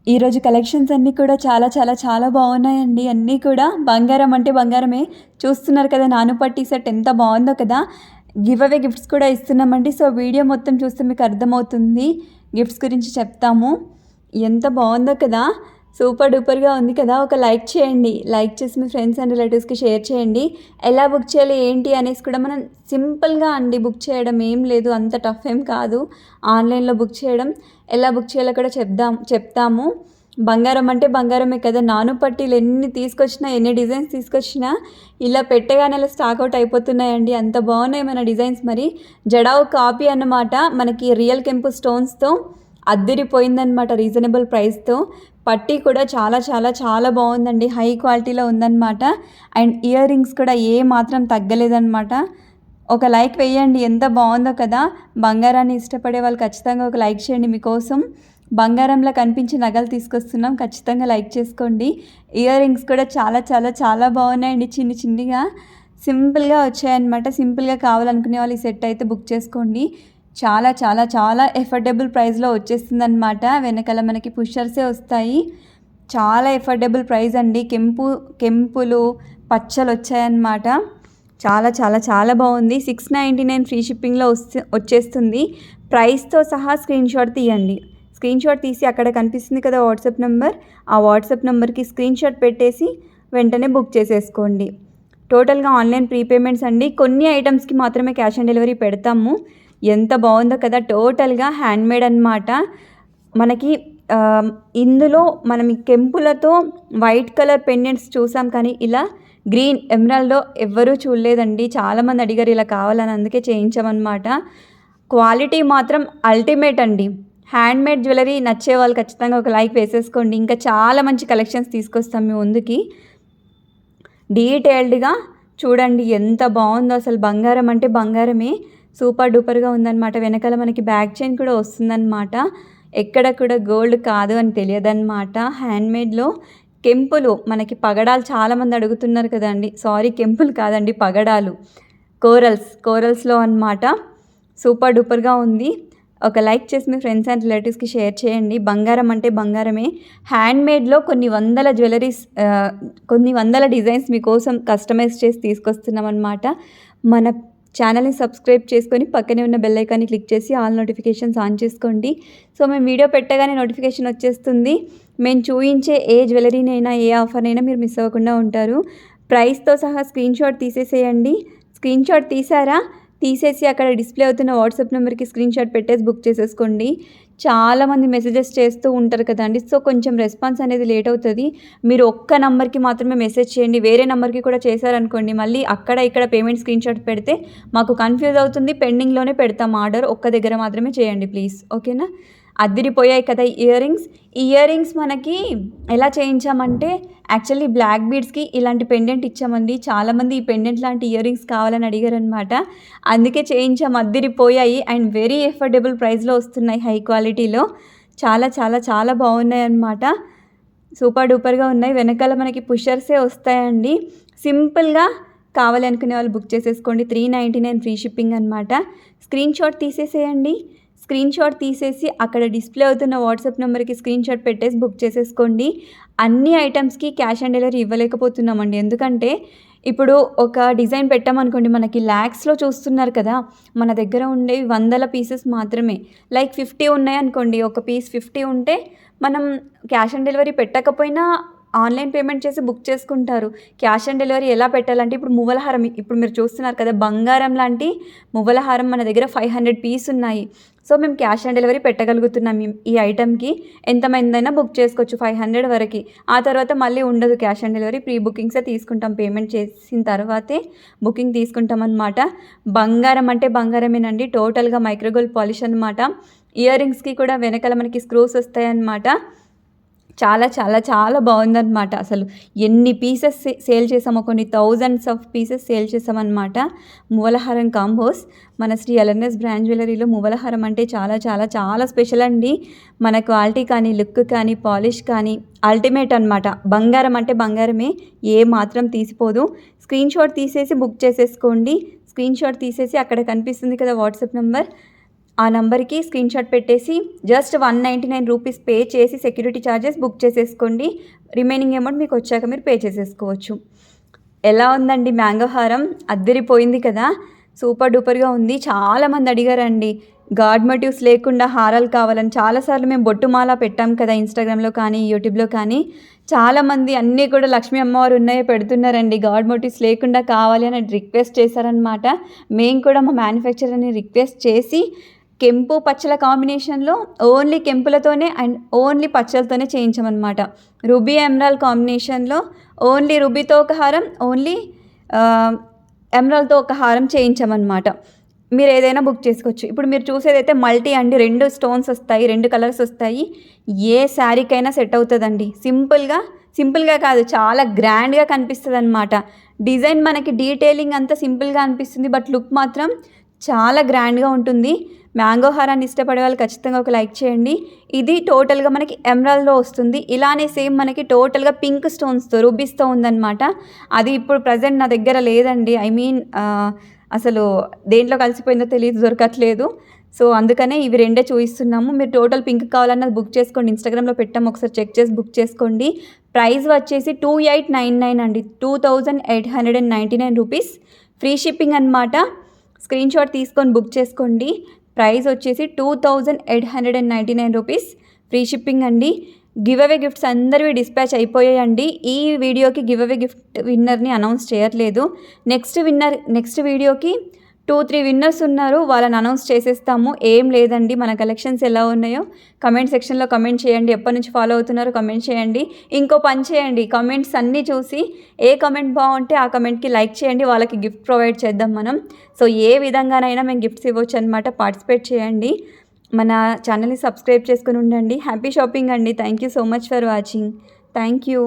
ఈరోజు కలెక్షన్స్ అన్నీ కూడా చాలా చాలా చాలా బాగున్నాయండి. అన్నీ కూడా బంగారం అంటే బంగారమే. చూస్తున్నారు కదా నాను పట్టీ సెట్ ఎంత బాగుందో కదా. గివ్ అవే గిఫ్ట్స్ కూడా ఇస్తున్నామండి. సో వీడియో మొత్తం చూస్తే మీకు అర్థమవుతుంది. గిఫ్ట్స్ గురించి చెప్తాము. ఎంత బాగుందో కదా, సూపర్ డూపర్గా ఉంది కదా. ఒక లైక్ చేయండి. లైక్ చేసి మీ ఫ్రెండ్స్ అండ్ రిలేటివ్స్కి షేర్ చేయండి. ఎలా బుక్ చేయాలి ఏంటి అనేసి కూడా మనం సింపుల్గా అండి బుక్ చేయడం ఏం లేదు, అంత టఫ్ ఏం కాదు. ఆన్లైన్లో బుక్ చేయడం ఎలా బుక్ చేయాలో కూడా చెప్తాము. బంగారం అంటే బంగారమే కదా. నాను పట్టీలు ఎన్ని తీసుకొచ్చినా, ఎన్ని డిజైన్స్ తీసుకొచ్చినా ఇలా పెట్టగానే అలా స్టాక్అవుట్ అయిపోతున్నాయండి. అంత బాగున్నాయి మన డిజైన్స్. మరి జడావు కాపీ అన్నమాట. మనకి రియల్ కెంపు స్టోన్స్తో అద్దిరిపోయిందనమాట రీజనబుల్ ప్రైస్తో. పట్టీ కూడా చాలా చాలా చాలా బాగుందండి. హై క్వాలిటీలో ఉందన్నమాట. అండ్ ఇయర్ రింగ్స్ కూడా ఏ మాత్రం తగ్గలేదన్నమాట. ఒక లైక్ వేయండి. ఎంత బాగుందో కదా. బంగారాన్ని ఇష్టపడే వాళ్ళు ఖచ్చితంగా ఒక లైక్ చేయండి. మీకోసం బంగారంలో కనిపించే నగలు తీసుకొస్తున్నాం, ఖచ్చితంగా లైక్ చేసుకోండి. ఇయర్ రింగ్స్ కూడా చాలా చాలా చాలా బాగున్నాయండి. చిన్ని చిన్నిగా సింపుల్గా వచ్చాయన్నమాట. సింపుల్గా కావాలనుకునే వాళ్ళు ఈ సెట్ అయితే బుక్ చేసుకోండి. చాలా చాలా చాలా ఎఫోర్డబుల్ ప్రైస్లో వచ్చేస్తుందన్నమాట. వెనకాల మనకి పుషర్సే వస్తాయి. చాలా ఎఫోర్డబుల్ ప్రైస్ అండి. కెంపులు పచ్చలు వచ్చాయన్నమాట. చాలా చాలా చాలా బాగుంది. 699 ఫ్రీ షిప్పింగ్లో వచ్చేస్తుంది. ప్రైస్తో సహా స్క్రీన్ షాట్ తీయండి. స్క్రీన్ షాట్ తీసి అక్కడ కనిపిస్తుంది కదా వాట్సాప్ నెంబర్, ఆ వాట్సాప్ నెంబర్కి స్క్రీన్ షాట్ పెట్టేసి వెంటనే బుక్ చేసేసుకోండి. టోటల్గా ఆన్లైన్ ప్రీపేమెంట్స్ అండి. కొన్ని ఐటమ్స్కి మాత్రమే క్యాష్ ఆన్ డెలివరీ పెడతాము. ఎంత బాగుందో కదా. టోటల్గా హ్యాండ్మేడ్ అన్నమాట. మనకి ఇందులో మనం ఈ కెంపులతో వైట్ కలర్ పెండెంట్స్ చూసాం, కానీ ఇలా గ్రీన్ ఎమరాల్డ్లో ఎవ్వరూ చూడలేదండి. చాలామంది అడిగారు ఇలా కావాలని, అందుకే చేయించామన్నమాట. క్వాలిటీ మాత్రం అల్టిమేట్ అండి. హ్యాండ్మేడ్ జ్యువెలరీ నచ్చే వాళ్ళు ఖచ్చితంగా ఒక లైక్ వేసేసుకోండి. ఇంకా చాలా మంచి కలెక్షన్స్ తీసుకొస్తాం మీ ముందుకి. డీటెయిల్డ్గా చూడండి ఎంత బాగుందో అసలు. బంగారం అంటే బంగారమే. సూపర్ డూపర్గా ఉందన్నమాట. వెనకాల మనకి బ్యాక్ చైన్ కూడా వస్తుందన్నమాట. ఎక్కడ కూడా గోల్డ్ కాదు అని తెలియదన్నమాట. హ్యాండ్మేడ్లో కెంపులు మనకి చాలామంది అడుగుతున్నారు కదండి. సారీ, కెంపులు కాదండి, పగడాలు. కోరల్స్లో అన్నమాట. సూపర్ డూపర్గా ఉంది. ఒక లైక్ చేసి మీ ఫ్రెండ్స్ అండ్ రిలేటివ్స్కి షేర్ చేయండి. బంగారం అంటే బంగారమే. హ్యాండ్మేడ్లో కొన్ని వందల డిజైన్స్ మీకోసం కస్టమైజ్ చేసి తీసుకొస్తున్నాం అన్నమాట. మన ఛానల్ని సబ్స్క్రైబ్ చేసుకొని పక్కనే ఉన్న బెల్ ఐకాన్ని క్లిక్ చేసి ఆల్ నోటిఫికేషన్స్ ఆన్ చేసుకోండి. సో మేము వీడియో పెట్టగానే నోటిఫికేషన్ వచ్చేస్తుంది. మేము చూపించే ఏ జ్యువెలరీనైనా, ఏ ఆఫర్నైనా మీరు మిస్ అవ్వకుండా ఉంటారు. ప్రైస్తో సహా స్క్రీన్ షాట్ తీసేసేయండి. స్క్రీన్ షాట్ తీసేసి అక్కడ డిస్ప్లే అవుతున్న వాట్సాప్ నెంబర్కి స్క్రీన్ షాట్ పెట్టేసి బుక్ చేసేసుకోండి. చాలామంది మెసేజెస్ చేస్తూ ఉంటారు కదండి. సో కొంచెం రెస్పాన్స్ అనేది లేట్ అవుతుంది. మీరు ఒక్క నెంబర్కి మాత్రమే మెసేజ్ చేయండి. వేరే నెంబర్కి కూడా చేశారనుకోండి, మళ్ళీ అక్కడ ఇక్కడ పేమెంట్ స్క్రీన్ షాట్ పెడితే మాకు కన్ఫ్యూజ్ అవుతుంది. పెండింగ్లోనే పెడతాం ఆర్డర్. ఒక్క దగ్గర మాత్రమే చేయండి ప్లీజ్, ఓకేనా. అదిరిపోయాయి కదా ఇయర్ రింగ్స్ మనకి ఎలా చేయించామంటే, యాక్చువల్లీ బ్లాక్ బీడ్స్కి ఇలాంటి పెండెంట్ ఇచ్చామండి. చాలామంది ఈ పెండెంట్ లాంటి ఇయర్ రింగ్స్ కావాలని అడిగారనమాట. అందుకే చేయించాము. అదిరిపోయాయి అండ్ వెరీ ఎఫోర్డబుల్ ప్రైస్లో వస్తున్నాయి, హై క్వాలిటీలో. చాలా చాలా చాలా బాగున్నాయి అన్నమాట. సూపర్ డూపర్గా ఉన్నాయి. వెనకాల మనకి పుషర్సే వస్తాయండి. సింపుల్గా కావాలి అనుకునే వాళ్ళు బుక్ చేసేసుకోండి. 399 ఫ్రీ షిప్పింగ్ అనమాట. స్క్రీన్ షాట్ తీసేసేయండి. స్క్రీన్ షాట్ తీసేసి అక్కడ డిస్ప్లే అవుతున్న వాట్సాప్ నెంబర్కి స్క్రీన్ షాట్ పెట్టేసి బుక్ చేసేసుకోండి. అన్ని ఐటమ్స్కి క్యాష్ ఆన్ డెలివరీ ఇవ్వలేకపోతున్నామండి. ఎందుకంటే ఇప్పుడు ఒక డిజైన్ పెట్టామనుకోండి, మనకి ల్యాక్స్లో చూస్తున్నారు కదా. మన దగ్గర ఉండేవి వందల పీసెస్ మాత్రమే. లైక్ 50 ఉన్నాయనుకోండి, ఒక పీస్ 50 ఉంటే మనం క్యాష్ ఆన్ డెలివరీ పెట్టకపోయినా ఆన్లైన్ పేమెంట్ చేసి బుక్ చేసుకుంటారు. క్యాష్ ఆన్ డెలివరీ ఎలా పెట్టాలంటే, ఇప్పుడు మువ్వలహారం, ఇప్పుడు మీరు చూస్తున్నారు కదా, బంగారం లాంటి మువ్వలహారం మన దగ్గర 500 పీస్ ఉన్నాయి. సో మేము క్యాష్ ఆన్ డెలివరీ పెట్టగలుగుతున్నాం. ఈ ఐటమ్కి ఎంతమందైనా బుక్ చేసుకోవచ్చు, 500 వరకు. ఆ తర్వాత మళ్ళీ ఉండదు క్యాష్ ఆన్ డెలివరీ. ప్రీ బుకింగ్సే తీసుకుంటాం. పేమెంట్ చేసిన తర్వాతే బుకింగ్ తీసుకుంటాం అన్నమాట. బంగారం అంటే బంగారమేనండి. టోటల్గా మైక్రోగోల్డ్ పాలిష్ అనమాట. ఇయర్ రింగ్స్కి కూడా వెనకాల మనకి స్క్రూస్ వస్తాయన్నమాట. చాలా చాలా చాలా బాగుందన్నమాట. అసలు ఎన్ని పీసెస్ సేల్ చేసామో, కొన్ని థౌజండ్స్ ఆఫ్ పీసెస్ సేల్ చేసామన్నమాట. మువ్వలహారం కాంబోస్ మన శ్రీ ఎల్ఎన్ఎస్ బ్రాండ్ జ్యువెలరీలో మువ్వలహారం అంటే చాలా చాలా చాలా స్పెషల్ అండి. మన క్వాలిటీ కానీ, లుక్ కానీ, పాలిష్ కానీ అల్టిమేట్ అనమాట. బంగారం అంటే బంగారమే, ఏ మాత్రం తీసిపోదు. స్క్రీన్ షాట్ తీసేసి బుక్ చేసేసుకోండి. స్క్రీన్ షాట్ తీసేసి అక్కడ కనిపిస్తుంది కదా వాట్సాప్ నెంబర్, ఆ నంబర్కి స్క్రీన్ షాట్ పెట్టేసి జస్ట్ 199 రూపీస్ పే చేసి సెక్యూరిటీ ఛార్జెస్ బుక్ చేసేసుకోండి. రిమైనింగ్ అమౌంట్ మీకు వచ్చాక మీరు పే చేసేసుకోవచ్చు. ఎలా ఉందండి మ్యాంగో హారం? అద్దరిపోయింది కదా, సూపర్ డూపర్గా ఉంది. చాలామంది అడిగారండి గాడ్ మోటివ్స్ లేకుండా హారాలు కావాలని. చాలాసార్లు మేము బొట్టుమాల పెట్టాం కదా ఇన్స్టాగ్రామ్లో కానీ యూట్యూబ్లో కానీ. చాలామంది అన్నీ కూడా లక్ష్మీ అమ్మవారు ఉన్నాయో పెడుతున్నారండి, గాడ్ మోటివ్స్ లేకుండా కావాలి అని రిక్వెస్ట్ చేశారనమాట. మేము కూడా మా మ్యానుఫ్యాక్చరర్ని రిక్వెస్ట్ చేసి కెంపు పచ్చల కాంబినేషన్లో ఓన్లీ కెంపులతోనే అండ్ ఓన్లీ పచ్చలతోనే చేయించామన్నమాట. రూబీ ఎమరాల్డ్ కాంబినేషన్లో ఓన్లీ రూబీతో ఒక హారం, ఓన్లీ ఎమరాల్డ్తో ఒక హారం చేయించామన్నమాట. మీరు ఏదైనా బుక్ చేసుకోవచ్చు. ఇప్పుడు మీరు చూసేదైతే మల్టీ అండి, 2 స్టోన్స్ వస్తాయి, 2 కలర్స్ వస్తాయి. ఏ శారీకైనా సెట్ అవుతుందండి. సింపుల్గా కాదు, చాలా గ్రాండ్గా కనిపిస్తుంది అనమాట. డిజైన్ మనకి డీటెయిలింగ్ అంతా సింపుల్గా అనిపిస్తుంది, బట్ లుక్ మాత్రం చాలా గ్రాండ్గా ఉంటుంది. మ్యాంగో హారాన్ని ఇష్టపడే వాళ్ళు ఖచ్చితంగా ఒక లైక్ చేయండి. ఇది టోటల్గా మనకి ఎమరాల్డ్లో వస్తుంది. ఇలానే సేమ్ మనకి టోటల్గా పింక్ స్టోన్స్తో రూబీస్తో ఉందన్నమాట. అది ఇప్పుడు ప్రజెంట్ నా దగ్గర లేదండి. అసలు దేంట్లో కలిసిపోయిందో తెలియదు, దొరకట్లేదు. సో అందుకనే ఇవి 2 చూపిస్తున్నాము. మీరు టోటల్ పింక్ కావాలన్నది బుక్ చేసుకోండి. ఇన్స్టాగ్రామ్లో పెట్టాము, ఒకసారి చెక్ చేసి బుక్ చేసుకోండి. ప్రైస్ వచ్చేసి 2899 అండి, 2899 రూపీస్. ఫ్రీ షిప్పింగ్ అనమాట. స్క్రీన్ షాట్ తీసుకొని బుక్ చేసుకోండి. ప్రైస్ వచ్చేసి 2899 రూపీస్. ఫ్రీ షిప్పింగ్ అండి. గివ్ అవే గిఫ్ట్స్ అందరివి డిస్పాచ్ అయిపోయాయండి. ఈ వీడియోకి గివ్ అవే గిఫ్ట్ విన్నర్ని అనౌన్స్ చేయట్లేదు. నెక్స్ట్ వీడియోకి 2-3 విన్నర్స్ ఉన్నారు, వాళ్ళని అనౌన్స్ చేసేస్తాము. ఏం లేదండి, మన కలెక్షన్స్ ఎలా ఉన్నాయో కమెంట్ సెక్షన్లో కమెంట్ చేయండి. ఎప్పటి నుంచి ఫాలో అవుతున్నారో కమెంట్ చేయండి. ఇంకో పని చేయండి, కమెంట్స్ అన్నీ చూసి ఏ కమెంట్ బాగుంటే ఆ కమెంట్కి లైక్ చేయండి, వాళ్ళకి గిఫ్ట్ ప్రొవైడ్ చేద్దాం మనం. సో ఏ విధంగానైనా మేము గిఫ్ట్స్ ఇవ్వచ్చు అనమాట. పార్టిసిపేట్ చేయండి. మన ఛానల్ని సబ్స్క్రైబ్ చేసుకుని ఉండండి. హ్యాపీ షాపింగ్ అండి. Thank you so much for watching. Thank you.